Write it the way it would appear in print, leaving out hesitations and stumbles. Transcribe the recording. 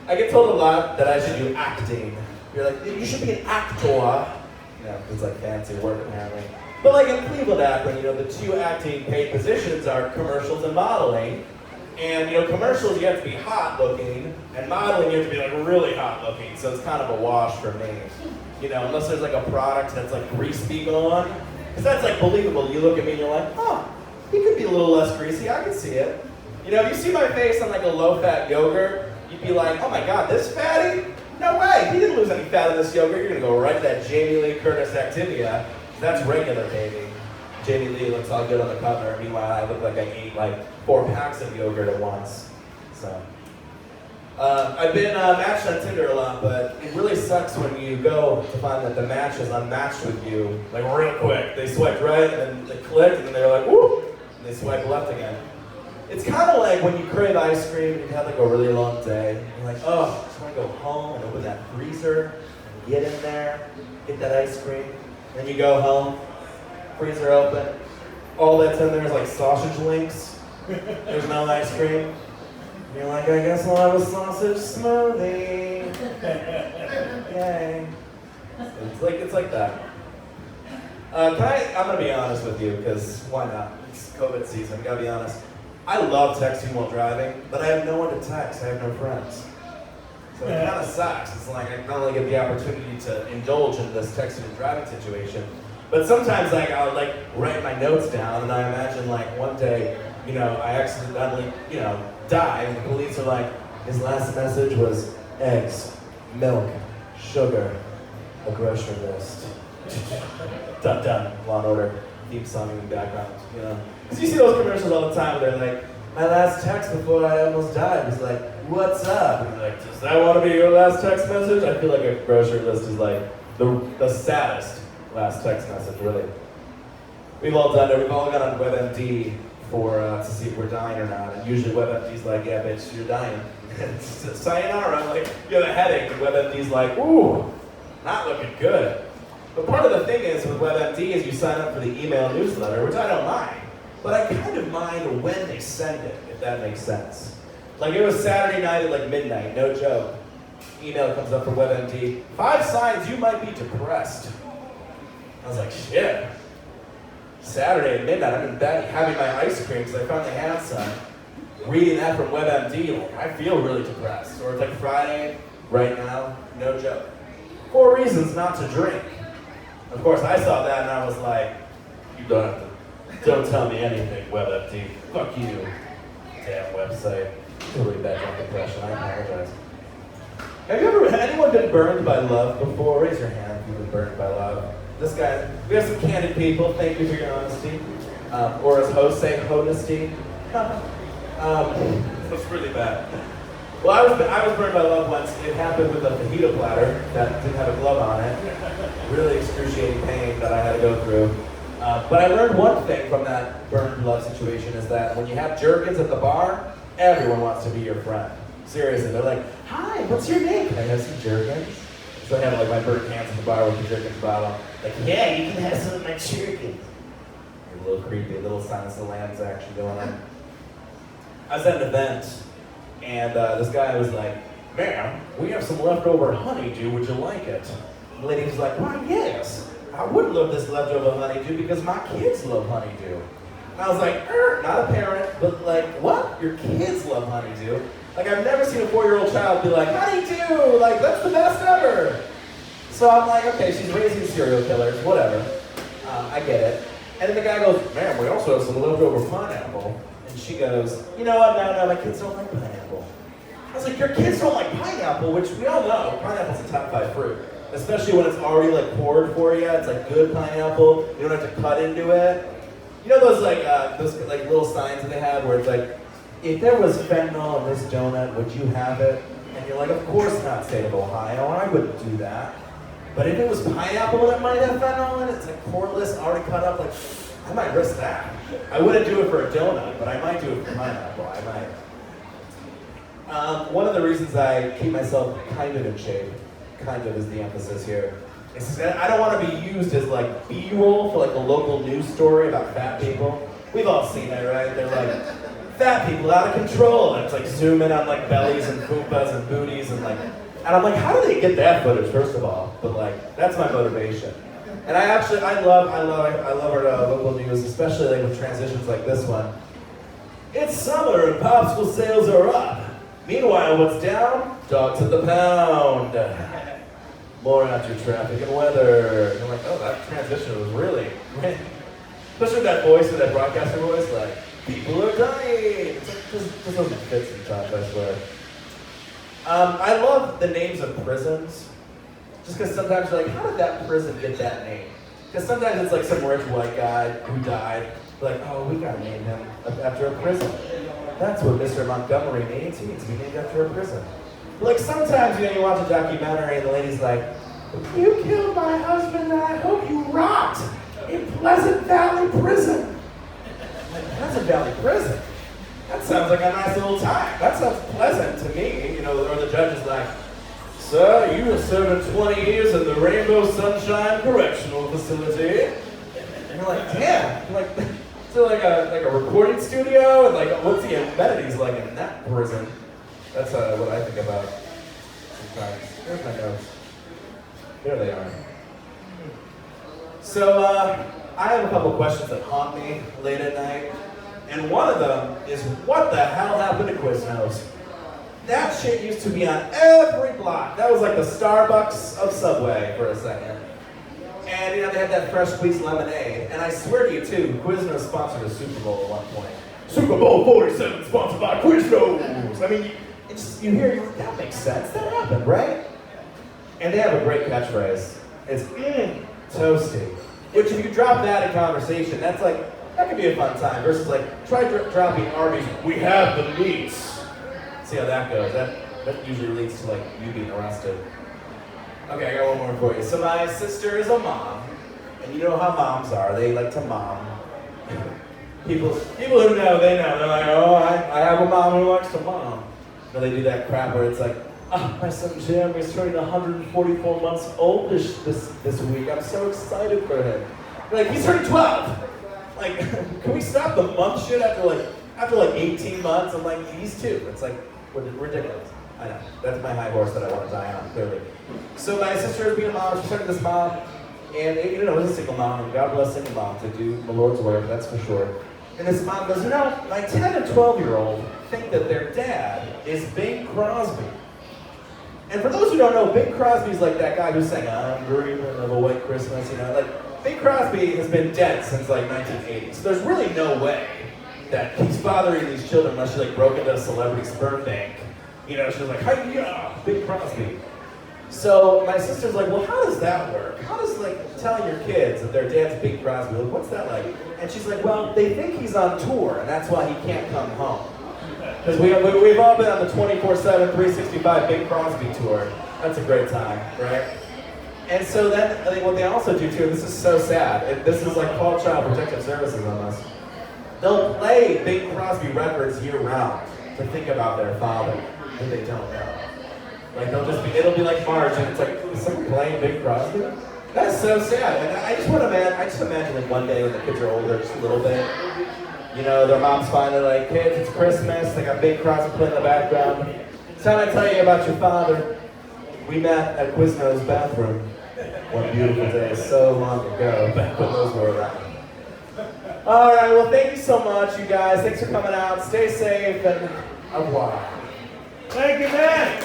I get told a lot that I should do acting. You're like, you should be an actor. You know, it's like fancy word apparently. But like in Cleveland, Akron, you know, the two acting paid positions are commercials and modeling. And you know, commercials you have to be hot looking, and modeling you have to be like really hot looking. So it's kind of a wash for me. You know, unless there's like a product that's like grease beagle on, because that's like believable. You look at me and you're like, oh, he could be a little less greasy. I can see it. You know, if you see my face on like a low-fat yogurt, you'd be like, oh my God, this fatty? No way, he didn't lose any fat in this yogurt. You're gonna go right to that Jamie Lee Curtis Activia. That's regular, baby. Jamie Lee looks all good on the cover. Meanwhile, I look like I ate like 4 packs of yogurt at once. So, I've been matched on Tinder a lot, but it really sucks when you go to find that the match is unmatched with you, like real quick. They swiped right, and then they clicked, and then they're like, woo, and they swipe left again. It's kind of like when you crave ice cream and you've had like a really long day. And you're like, oh, I just want to go home and open that freezer and get in there, get that ice cream. Then you go home, freezer open. All that's in there is like sausage links. There's no ice cream. And you're like, I guess I'll have a sausage smoothie. Yay. It's like that. I'm gonna be honest with you, because why not? It's COVID season, gotta be honest. I love texting while driving, but I have no one to text. I have no friends. So it kind of sucks. It's like I not only get the opportunity to indulge in this texting and driving situation, but sometimes like I'll like write my notes down, and I imagine like one day, you know, I accidentally, you know, die, and the police are like, his last message was eggs, milk, sugar, a grocery list. Dun dun, Law and Order, theme song in the background, you know. Because you see those commercials all the time, they're like, my last text before I almost died was like, what's up? And you're like, does that want to be your last text message? I feel like a grocery list is like the saddest last text message, really. We've all done it. We've all got on WebMD to see if we're dying or not. And usually WebMD's like, yeah, bitch, you're dying. Sayonara, like, you have a headache. And WebMD's like, ooh, not looking good. But part of the thing is with WebMD is you sign up for the email newsletter, which I don't mind. But I kind of mind when they send it, if that makes sense. Like it was Saturday night at like midnight, no joke. Email comes up from WebMD, 5 signs you might be depressed. I was like, shit. Saturday at midnight, I'm in bed having my ice cream because I finally had some. Reading that from WebMD, like I feel really depressed. Or it's like Friday, right now, no joke. 4 reasons not to drink. Of course, I saw that and I was like, you don't tell me anything, WebMD. Fuck you. Damn website. Totally bad drunk impression, I apologize. Has anyone been burned by love before? Raise your hand if you've been burned by love. This guy, we have some candid people, thank you for your honesty. Or as hosts say, honesty. That's really bad. Well, I was burned by love once. It happened with a fajita platter that didn't have a glove on it. Really excruciating pain that I had to go through. But I learned one thing from that burned love situation is that when you have jerkins at the bar, everyone wants to be your friend. Seriously, they're like, hi, what's your name? Can I have some jerkins? So I have like my burnt hands at the bar with the jerkins bottle. Like, yeah, you can have some of my jerkins. A little creepy, a little Silence of the Lambs action going on. I was at an event, and this guy was like, ma'am, we have some leftover honeydew, would you like it? And the lady was like, why, yes. I would love this leftover honeydew because my kids love honeydew. And I was like, not a parent, but like, what? Your kids love honeydew? Like, I've never seen a 4-year-old child be like, honeydew, like, that's the best ever. So I'm like, okay, she's raising serial killers, whatever. I get it. And then the guy goes, ma'am, we also have some leftover pineapple. And she goes, you know what, no, my kids don't like pineapple. I was like, your kids don't like pineapple, which we all know, pineapple's a top 5 fruit. Especially when it's already like poured for you, it's like good pineapple. You don't have to cut into it. You know those little signs that they have where it's like, if there was fentanyl in this donut, would you have it? And you're like, of course not, state of Ohio, I wouldn't do that. But if it was pineapple that might have fentanyl in it, it's like coreless, already cut up, like, I might risk that. I wouldn't do it for a donut, but I might do it for pineapple, I might. One of the reasons I keep myself kind of in shape, kind of is the emphasis here, is I don't want to be used as like B-roll for like a local news story about fat people. We've all seen it, right? They're like, fat people out of control. And it's like zoom in on like bellies and fupas and booties and I'm like, how do they get that footage, first of all? But like, that's my motivation. And I love our local news, especially like with transitions like this one. It's summer and popsicle sales are up. Meanwhile, what's down? Dogs at the pound. More after traffic and weather. And I'm like, oh, that transition was really great. Especially that voice, with that broadcaster voice, like, people are dying. It's like, this doesn't fit sometimes, I swear. I love the names of prisons. Just because sometimes you're like, how did that prison get that name? Because sometimes it's like some rich white guy who died. Like, oh, we gotta name him after a prison. That's what Mr. Montgomery means. He needs to be named after a prison. Like sometimes, you watch a documentary and the lady's like, you killed my husband and I hope you rot in Pleasant Valley Prison. I'm like, Pleasant Valley Prison? That sounds like a nice little time. That sounds pleasant to me. Or the judge is like, sir, you have served 20 years in the Rainbow Sunshine Correctional Facility. And you're like, damn. You're like, so like a recording studio and like what's the amenities like in that prison? That's what I think about sometimes. Where's my notes? There they are. So I have a couple questions that haunt me late at night, and one of them is, what the hell happened to Quiznos? That shit used to be on every block. That was like the Starbucks of Subway for a second. And they had that fresh squeezed lemonade. And I swear to you too, Quiznos sponsored a Super Bowl at one point. Super Bowl 47 sponsored by Quiznos. I mean, you hear, you're like, that makes sense. That happened, right? And they have a great catchphrase. It's toasty. Which if you drop that in conversation, that could be a fun time. Versus like, try dropping Arby's, we have the meats. See how that goes. That usually leads to like you being arrested. Okay, I got one more for you. So my sister is a mom, and you know how moms are. They like to mom. People who know, they know. They're like, oh, I have a mom who likes to mom. They do that crap where it's like, oh, my son Jeremy's turning 144 months old this week. I'm so excited for him. They're like, he's turning 12. Like, can we stop the month shit after 18 months? I'm like, he's 2. It's like ridiculous. I know. That's my high horse that I want to die on, clearly. So my sister is being a mom. She's starting this mom, and it's a single mom, and God bless single moms. They do the Lord's work, that's for sure. And this mom goes, my 10 and 12-year-old think that their dad is Bing Crosby. And for those who don't know, Bing Crosby's like that guy who sang I'm Dreaming of a White Christmas, Bing Crosby has been dead since 1980. So there's really no way that he's bothering these children unless she broke into a celebrity sperm bank. She was like, hi-ya, Bing Crosby. So my sister's like, well, how does that work? How does telling your kids that their dad's Bing Crosby, what's that like? And she's like, well, they think he's on tour, and that's why he can't come home. Because we've all been on the 24/7, 365 Bing Crosby tour. That's a great time, right? And so then, I think what they also do too, and this is so sad, and this is like called Child Protective Services on us, they'll play Bing Crosby records year-round to think about their father, who they don't know. It'll be like March, and it's like, is someone playing Bing Crosby? That's so sad. And I just imagine one day when the kids are older, just a little bit, their mom's finally like, kids, it's Christmas, they got Bing Crosby playing in the background. It's time I tell you about your father. We met at Quiznos' bathroom one beautiful day so long ago, back when those were around. All right, well, thank you so much, you guys. Thanks for coming out. Stay safe, and au revoir. Thank you, man.